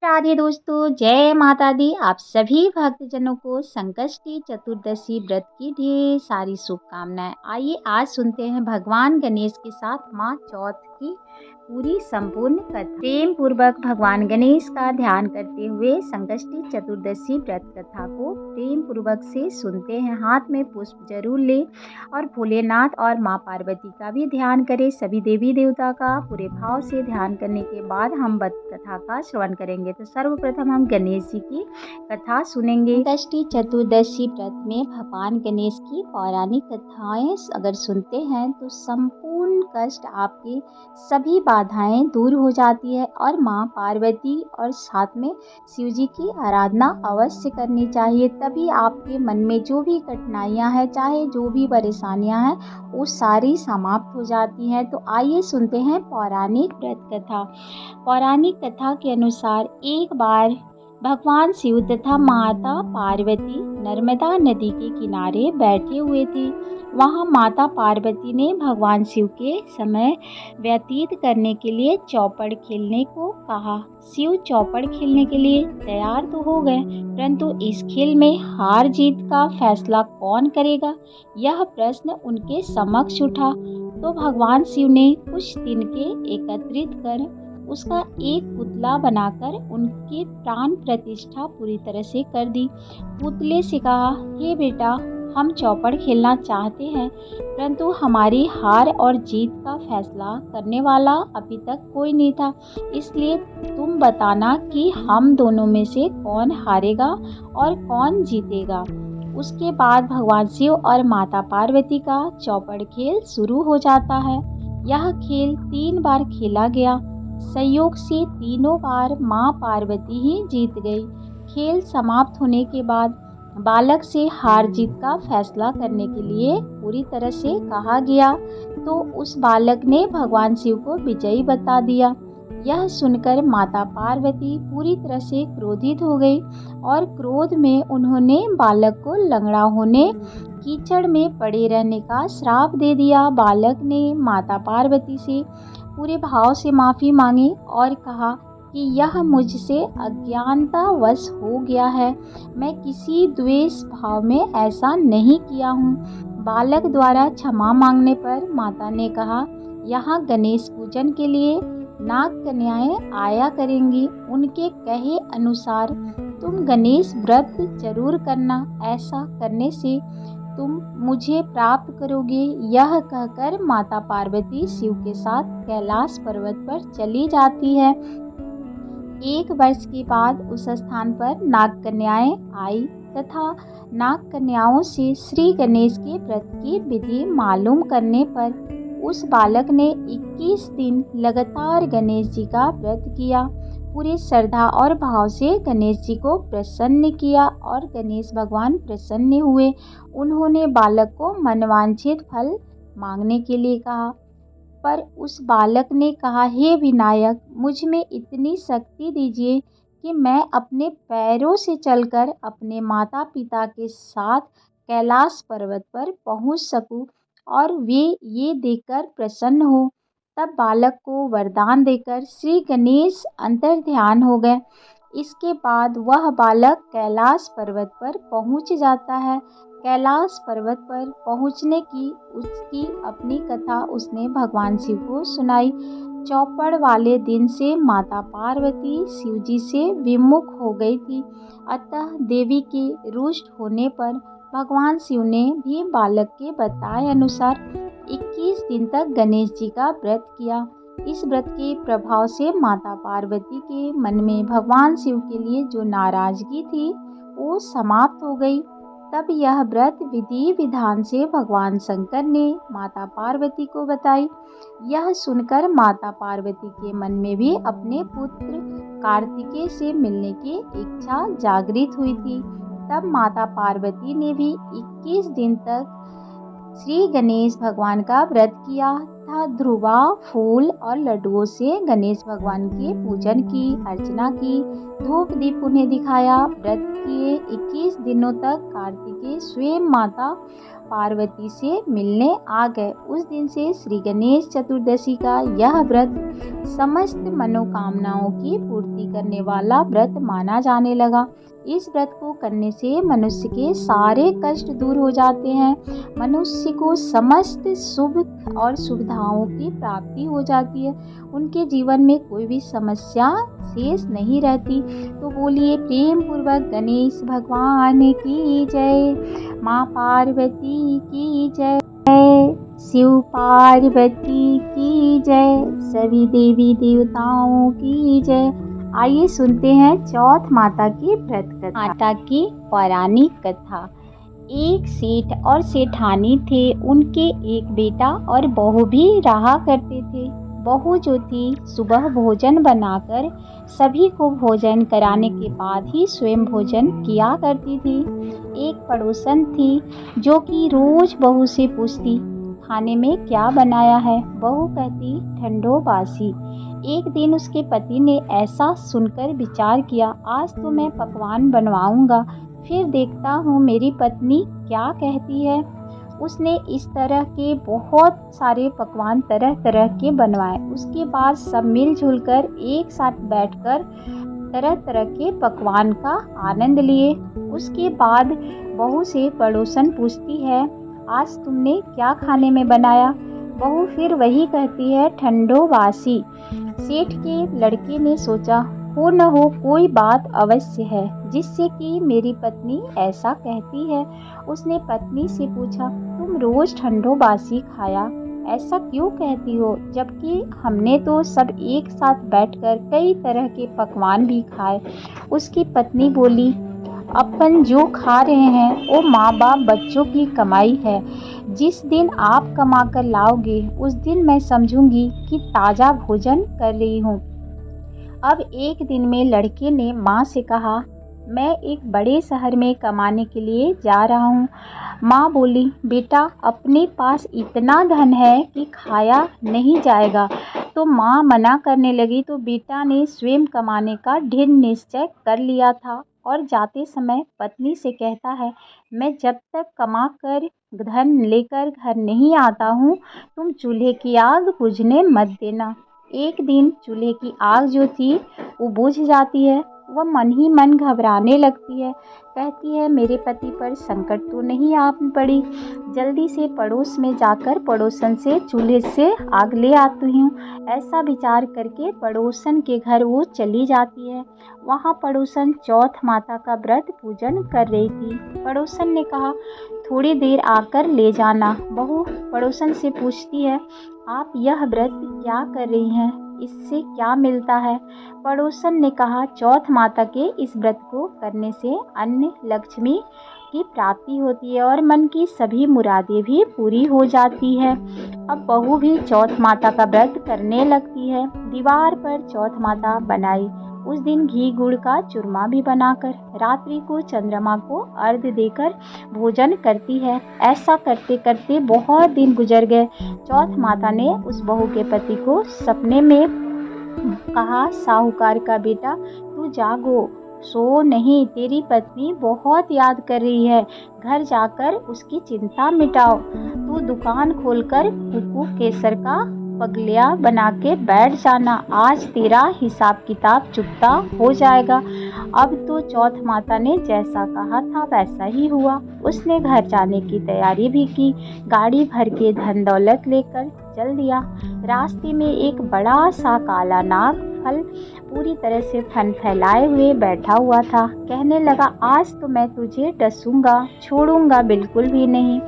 राधे दोस्तों, जय माता दी। आप सभी भक्तजनों को संकष्टी चतुर्दशी व्रत की ढेर सारी शुभकामनाएं। आइए आज सुनते हैं भगवान गणेश के साथ माँ चौथ की पूरी संपूर्ण कथा। प्रेम पूर्वक भगवान गणेश का ध्यान करते हुए संकष्टी चतुर्दशी व्रत कथा को प्रेम पूर्वक से सुनते हैं। हाथ में पुष्प जरूर ले और भोलेनाथ और माँ पार्वती का भी ध्यान करें। सभी देवी देवता का पूरे भाव से ध्यान करने के बाद हम व्रत कथा का श्रवण करेंगे। तो सर्वप्रथम हम गणेश जी की कथा सुनेंगे। संकष्टी चतुर्दशी व्रत में भगवान गणेश की पौराणिक कथाएं अगर सुनते हैं तो संपूर्ण कष्ट, आपकी सभी बाधाएं दूर हो जाती है और माँ पार्वती और साथ में शिव जी की आराधना अवश्य करनी चाहिए। तभी आपके मन में जो भी कठिनाइयां हैं, चाहे जो भी परेशानियां हैं, वो सारी समाप्त हो जाती हैं। तो आइए सुनते हैं पौराणिक व्रत कथा। पौराणिक कथा के अनुसार एक बार भगवान शिव तथा माता पार्वती नर्मदा नदी के किनारे बैठे हुए थे। वहां माता पार्वती ने भगवान शिव के समय व्यतीत करने के लिए चौपड़ खेलने को कहा। शिव चौपड़ खेलने के लिए तैयार तो हो गए, परंतु इस खेल में हार जीत का फैसला कौन करेगा, यह प्रश्न उनके समक्ष उठा। तो भगवान शिव ने कुछ तिनके एकत्रित कर उसका एक पुतला बनाकर उनके प्राण प्रतिष्ठा पूरी तरह से कर दी। पुतले से कहा, हे बेटा, हम चौपड़ खेलना चाहते हैं, परंतु हमारी हार और जीत का फैसला करने वाला अभी तक कोई नहीं था। इसलिए तुम बताना कि हम दोनों में से कौन हारेगा और कौन जीतेगा। उसके बाद भगवान शिव और माता पार्वती का चौपड़ खेल शुरू हो जाता है। यह खेल 3 बार खेला गया। संयोग से तीनों बार माँ पार्वती ही जीत गई। खेल समाप्त होने के बाद बालक से हार जीत का फैसला करने के लिए पूरी तरह से कहा गया, तो उस बालक ने भगवान शिव को विजयी बता दिया। यह सुनकर माता पार्वती पूरी तरह से क्रोधित हो गई और क्रोध में उन्होंने बालक को लंगड़ा होने, कीचड़ में पड़े रहने का श्राप दे दिया। बालक ने माता पार्वती से पूरे भाव से माफ़ी मांगी और कहा कि यह मुझसे अज्ञानतावश हो गया है, मैं किसी द्वेष भाव में ऐसा नहीं किया हूँ। बालक द्वारा क्षमा मांगने पर माता ने कहा, यहाँ गणेश पूजन के लिए नाग कन्याएं आया करेंगी, उनके कहे अनुसार तुम गणेश व्रत जरूर करना। ऐसा करने से तुम मुझे प्राप्त करोगे। यह कहकर माता पार्वती शिव के साथ कैलाश पर्वत पर चली जाती है। 1 वर्ष के बाद उस स्थान पर नाग कन्याएं आई तथा नाग कन्याओं से श्री गणेश के व्रत की विधि मालूम करने पर उस बालक ने 21 दिन लगातार गणेश जी का व्रत किया। पूरे श्रद्धा और भाव से गणेश जी को प्रसन्न किया और गणेश भगवान प्रसन्न हुए। उन्होंने बालक को मनवांछित फल मांगने के लिए कहा, पर उस बालक ने कहा, हे विनायक, मुझ में इतनी शक्ति दीजिए कि मैं अपने पैरों से चलकर अपने माता पिता के साथ कैलाश पर्वत पर पहुंच सकूं और वे ये देखकर प्रसन्न हो। तब बालक को वरदान देकर श्री गणेश अंतर्ध्यान हो गए। इसके बाद वह बालक कैलाश पर्वत पर पहुंच जाता है। कैलाश पर्वत पर पहुंचने की उसकी अपनी कथा उसने भगवान शिव को सुनाई। चौपड़ वाले दिन से माता पार्वती शिव जी से विमुख हो गई थी, अतः देवी के रुष्ट होने पर भगवान शिव ने भी बालक के बताए अनुसार 21 दिन तक गणेश जी का व्रत किया। इस व्रत के प्रभाव से माता पार्वती के मन में भगवान शिव के लिए जो नाराजगी थी वो समाप्त हो गई। तब यह व्रत विधि विधान से भगवान शंकर ने माता पार्वती को बताई। यह सुनकर माता पार्वती के मन में भी अपने पुत्र कार्तिकेय से मिलने की इच्छा जागृत हुई थी। तब माता पार्वती ने भी 21 दिन तक श्री गणेश भगवान का व्रत किया। तथा ध्रुवा, फूल और लड्डुओं से गणेश भगवान के पूजन की, अर्चना की, धूप दीप उन्हें दिखाया। व्रत किए 21 दिनों तक कार्तिकेय स्वयं माता पार्वती से मिलने आ गए। उस दिन से श्री गणेश चतुर्दशी का यह व्रत समस्त मनोकामनाओं की पूर्ति करने वाला व्रत माना जाने लगा। इस व्रत को करने से मनुष्य के सारे कष्ट दूर हो जाते हैं, मनुष्य को समस्त शुभ और सुविधाओं की प्राप्ति हो जाती है, उनके जीवन में कोई भी समस्या शेष नहीं रहती। तो बोलिए प्रेम पूर्वक गणेश भगवान की जय, माँ पार्वती की जय, शिव पार्वती की जय, सभी देवी देवताओं की जय। आइए सुनते हैं चौथ माता की व्रत कथा। माता की पौराणिक कथा। एक सेठ और सेठानी थे, उनके एक बेटा और बहू भी रहा करते थे। बहू जो थी सुबह भोजन बनाकर सभी को भोजन कराने के बाद ही स्वयं भोजन किया करती थी। एक पड़ोसन थी जो कि रोज बहू से पूछती, खाने में क्या बनाया है? बहू कहती, ठंडो बासी। एक दिन उसके पति ने ऐसा सुनकर विचार किया, आज तो मैं पकवान बनवाऊंगा, फिर देखता हूँ मेरी पत्नी क्या कहती है। उसने इस तरह के बहुत सारे पकवान तरह तरह के बनवाए। उसके बाद सब मिलजुल कर एक साथ बैठकर तरह तरह के पकवान का आनंद लिए। उसके बाद बहू से पड़ोसन पूछती है, आज तुमने क्या खाने में बनाया? बहू फिर वही कहती है, ठंडो बासी। सेठ के लड़के ने सोचा, हो न हो कोई बात अवश्य है जिससे कि मेरी पत्नी ऐसा कहती है। उसने पत्नी से पूछा, तुम रोज ठंडो बासी खाया ऐसा क्यों कहती हो, जबकि हमने तो सब एक साथ बैठकर कई तरह के पकवान भी खाए। उसकी पत्नी बोली, अपन जो खा रहे हैं वो माँ बाप बच्चों की कमाई है। जिस दिन आप कमा कर लाओगे उस दिन मैं समझूंगी कि ताज़ा भोजन कर रही हूँ। अब एक दिन में लड़के ने माँ से कहा, मैं एक बड़े शहर में कमाने के लिए जा रहा हूँ। माँ बोली, बेटा अपने पास इतना धन है कि खाया नहीं जाएगा। तो माँ मना करने लगी तो बेटा ने स्वयं कमाने का दृढ़ निश्चय कर लिया था और जाते समय पत्नी से कहता है, मैं जब तक कमा कर धन लेकर घर नहीं आता हूँ तुम चूल्हे की आग बुझने मत देना। एक दिन चूल्हे की आग जो थी वो बुझ जाती है। वह मन ही मन घबराने लगती है, कहती है मेरे पति पर संकट तो नहीं आ पड़ी, जल्दी से पड़ोस में जाकर पड़ोसन से चूल्हे से आग ले आती हूँ। ऐसा विचार करके पड़ोसन के घर वो चली जाती है। वहाँ पड़ोसन चौथ माता का व्रत पूजन कर रही थी। पड़ोसन ने कहा, थोड़ी देर आकर ले जाना। बहू पड़ोसन से पूछती है, आप यह व्रत क्या कर रही हैं, इससे क्या मिलता है? पड़ोसन ने कहा, चौथ माता के इस व्रत को करने से अन्न लक्ष्मी की प्राप्ति होती है और मन की सभी मुरादें भी पूरी हो जाती है। अब बहू भी चौथ माता का व्रत करने लगती है। दीवार पर चौथ माता बनाई। उस दिन घी गुड़ का चूरमा भी बनाकर रात्रि को चंद्रमा को अर्घ्य देकर भोजन करती है। ऐसा करते करते बहुत दिन गुजर गए। चौथ माता ने उस बहू के पति को सपने में कहा, साहूकार का बेटा तू जागो, सो नहीं, तेरी पत्नी बहुत याद कर रही है, घर जाकर उसकी चिंता मिटाओ। तू दुकान खोलकर कुकू केसर का पगलिया बना के बैठ जाना, आज तेरा हिसाब किताब चुकता हो जाएगा। अब तो चौथ माता ने जैसा कहा था वैसा ही हुआ। उसने घर जाने की तैयारी भी की, गाड़ी भर के धन दौलत लेकर चल दिया। रास्ते में एक बड़ा सा काला नाग फल पूरी तरह से फन फैलाए हुए बैठा हुआ था। कहने लगा, आज तो मैं तुझे डसूंगा, छोड़ूंगा बिल्कुल भी नहीं,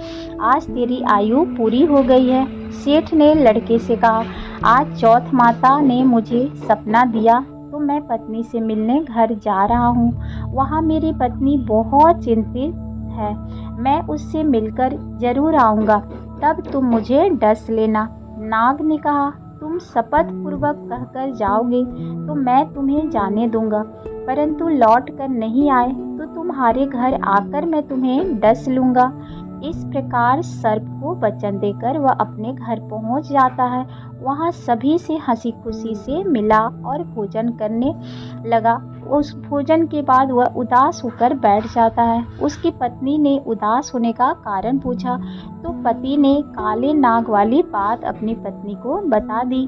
आज तेरी आयु पूरी हो गई है। सेठ ने लड़के से कहा, आज चौथ माता ने मुझे सपना दिया तो मैं पत्नी से मिलने घर जा रहा हूँ। वहाँ मेरी पत्नी बहुत चिंतित है, मैं उससे मिलकर जरूर आऊँगा, तब तुम मुझे डस लेना। नाग ने कहा, तुम शपथ पूर्वक कहकर जाओगे तो मैं तुम्हें जाने दूंगा, परंतु लौट कर नहीं आए तो तुम्हारे घर आकर मैं तुम्हें डस लूँगा। इस प्रकार सर्प को वचन देकर वह अपने घर पहुंच जाता है। वहां सभी से हंसी खुशी से मिला और भोजन करने लगा। उस भोजन के बाद वह उदास होकर बैठ जाता है। उसकी पत्नी ने उदास होने का कारण पूछा तो पति ने काले नाग वाली बात अपनी पत्नी को बता दी।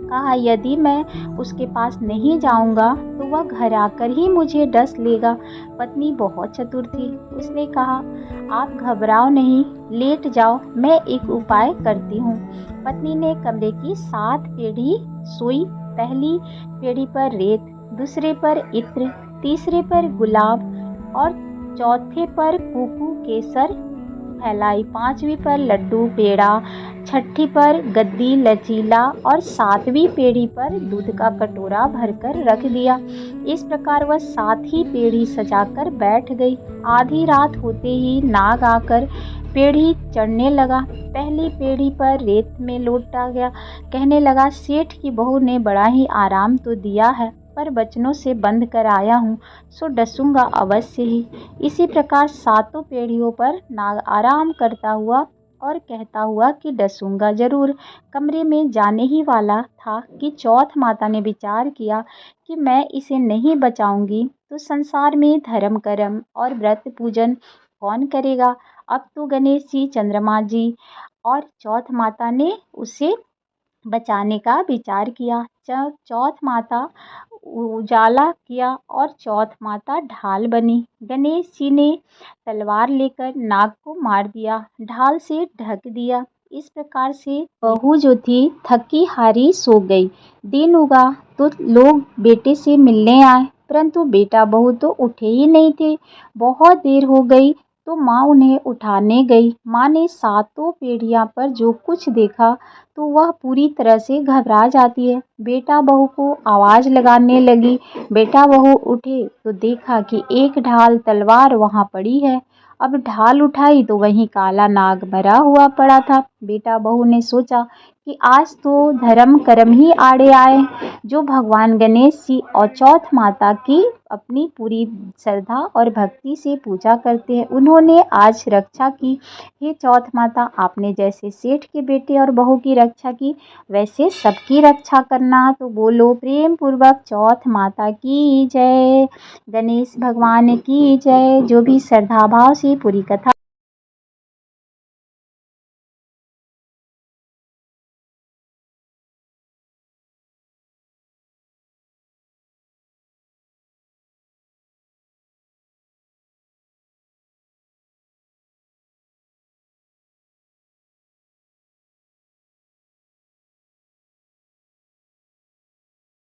कहा यदि मैं उसके पास नहीं जाऊंगा तो वह घर आकर ही मुझे डस लेगा। पत्नी बहुत चतुर थी। उसने कहा आप घबराओ नहीं, लेट जाओ, मैं एक उपाय करती हूँ। पत्नी ने कमरे की 7 पीढ़ी सोई। पहली पीढ़ी पर रेत, दूसरे पर इत्र, तीसरे पर गुलाब और चौथे पर कुकू केसर फैलाई, 5वीं पर लड्डू पेड़ा, 6ठी पर गद्दी लचीला और 7वीं पीढ़ी पर दूध का कटोरा भरकर रख दिया। इस प्रकार वह 7 ही पीढ़ी सजाकर बैठ गई। आधी रात होते ही नाग आकर पीढ़ी चढ़ने लगा। पहली पीढ़ी पर रेत में लौटा गया। कहने लगा सेठ की बहू ने बड़ा ही आराम तो दिया है, पर बचनों से बंद कर आया हूँ, सो डसूंगा अवश्य ही। इसी प्रकार 7 पीढ़ियों पर नाग आराम करता हुआ और कहता हुआ कि डसूंगा जरूर। कमरे में जाने ही वाला था कि चौथ माता ने विचार किया कि मैं इसे नहीं बचाऊंगी तो संसार में धर्म कर्म और व्रत पूजन कौन करेगा। अब तो गणेश जी, चंद्रमा जी और चौथ माता ने उसे बचाने का विचार किया। चौथ माता उजाला किया और चौथ माता ढाल बनी। गणेश जी ने तलवार लेकर नाग को मार दिया, ढाल से ढक दिया। इस प्रकार से बहू जो थी थकी हारी सो गई। दिन उगा तो लोग बेटे से मिलने आए, परंतु बेटा बहू तो उठे ही नहीं थे। बहुत देर हो गई तो माँ उन्हें उठाने गई। माँ ने 7 पीढ़ियाँ पर जो कुछ देखा तो वह पूरी तरह से घबरा जाती है। बेटा बहू को आवाज़ लगाने लगी। बेटा बहू उठे तो देखा कि एक ढाल तलवार वहाँ पड़ी है। अब ढाल उठाई तो वहीं काला नाग मरा हुआ पड़ा था। बेटा बहू ने सोचा कि आज तो धर्म कर्म ही आड़े आए। जो भगवान गणेश जी और चौथ माता की अपनी पूरी श्रद्धा और भक्ति से पूजा करते हैं, उन्होंने आज रक्षा की। हे चौथ माता, आपने जैसे सेठ के बेटे और बहू की रक्षा की, वैसे सबकी रक्षा करना। तो बोलो प्रेम पूर्वक चौथ माता की जय, गणेश भगवान की जय। जो भी श्रद्धा भाव से पूरी कथा